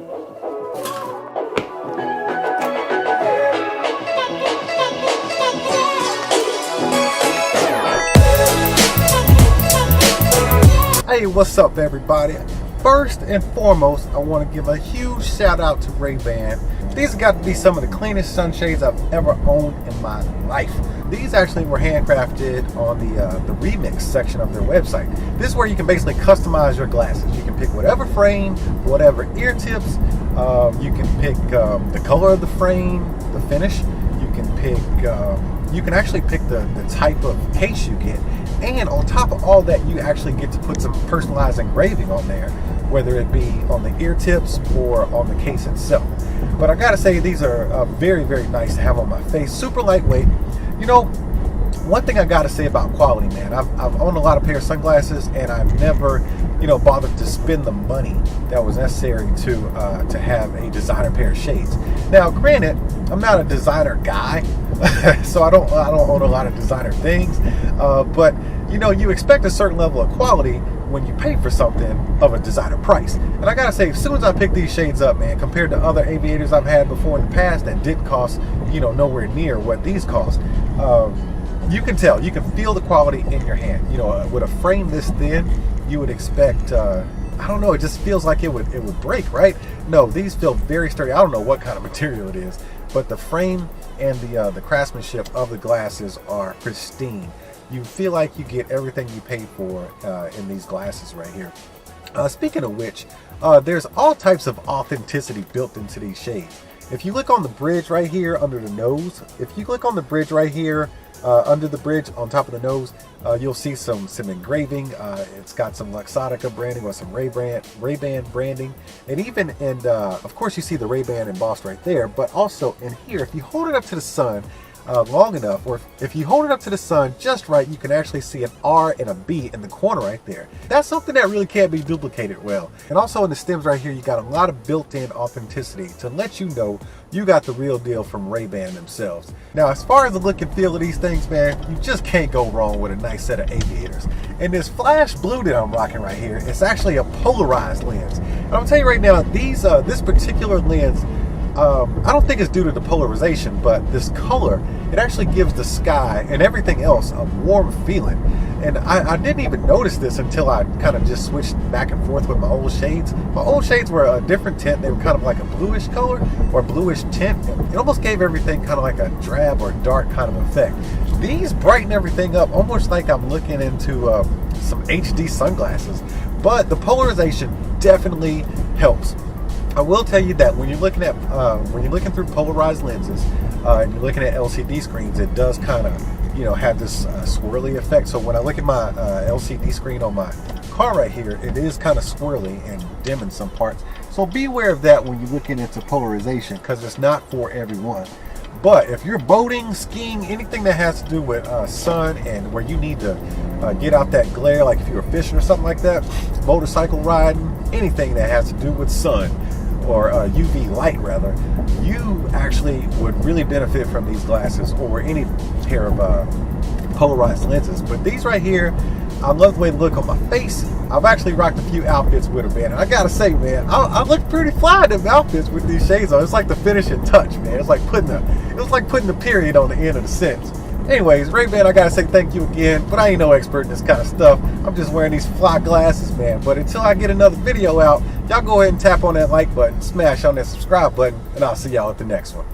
Hey, what's up everybody? First and foremost, I want to give a huge shout out to Ray-Ban. These got to be some of the cleanest sunshades I've ever owned in my life. These actually were handcrafted on the remix section of their website. This is where you can basically customize your glasses. You can pick whatever frame, whatever ear tips. You can pick the color of the frame, the finish. You can pick. You can actually pick the type of case you get. And on top of all that, you actually get to put some personalized engraving on there, whether it be on the ear tips or on the case itself. But I gotta say, these are very, very nice to have on my face. Super lightweight. You know, one thing I gotta say about quality, man, I've owned a lot of pair of sunglasses, and I've never, bothered to spend the money that was necessary to have a designer pair of shades. Now, granted, I'm not a designer guy, so I don't own a lot of designer things, but you expect a certain level of quality when you pay for something of a designer price. And I gotta say, as soon as I picked these shades up, man, compared to other aviators I've had before in the past that didn't cost, nowhere near what these cost, you can tell, you can feel the quality in your hand. With a frame this thin, you would expect, I don't know, it just feels like it would break, right? No, these feel very sturdy. I don't know what kind of material it is, but the frame and the craftsmanship of the glasses are pristine. You feel like you get everything you paid for in these glasses right here. Speaking of which, there's all types of authenticity built into these shades. If you look on the bridge right here under the nose, if you click on the bridge right here under the bridge on top of the nose, you'll see some engraving. It's got some Luxottica branding or some Ray-Ban branding, and of course you see the Ray-Ban embossed right there. But also in here, if you hold it up to the sun long enough, or if you hold it up to the sun just right, you can actually see an R and a B in the corner right there. That's something that really can't be duplicated well. And also in the stems right here, you got a lot of built-in authenticity to let you know you got the real deal from Ray-Ban themselves. Now, as far as the look and feel of these things, man, you just can't go wrong with a nice set of aviators. And this flash blue that I'm rocking right here, it's actually a polarized lens. And I'm gonna tell you right now, this particular lens, I don't think it's due to the polarization, but this color, it actually gives the sky and everything else a warm feeling. And I didn't even notice this until I kind of just switched back and forth with my old shades. My old shades were a different tint. They were kind of like a bluish color or bluish tint. It almost gave everything kind of like a drab or dark kind of effect. These brighten everything up, almost like I'm looking into some HD sunglasses. But the polarization definitely helps. I will tell you that when you're looking through polarized lenses and you're looking at LCD screens, it does kind of have this swirly effect. So when I look at my LCD screen on my car right here, it is kind of swirly and dim in some parts. So be aware of that when you're looking into polarization, because it's not for everyone. But if you're boating, skiing, anything that has to do with sun and where you need to get out that glare, like if you were fishing or something like that, motorcycle riding, anything that has to do with sun or UV light rather, you actually would really benefit from these glasses or any pair of polarized lenses. But these right here, I love the way they look on my face. I've actually rocked a few outfits with them, man. And I gotta say, man, I look pretty fly in them outfits with these shades on. It's like the finishing touch, man. It's like putting the period on the end of the sentence. Anyways, Ray-Ban, I gotta say thank you again, but I ain't no expert in this kind of stuff. I'm just wearing these fly glasses, man. But until I get another video out, y'all go ahead and tap on that like button, smash on that subscribe button, and I'll see y'all at the next one.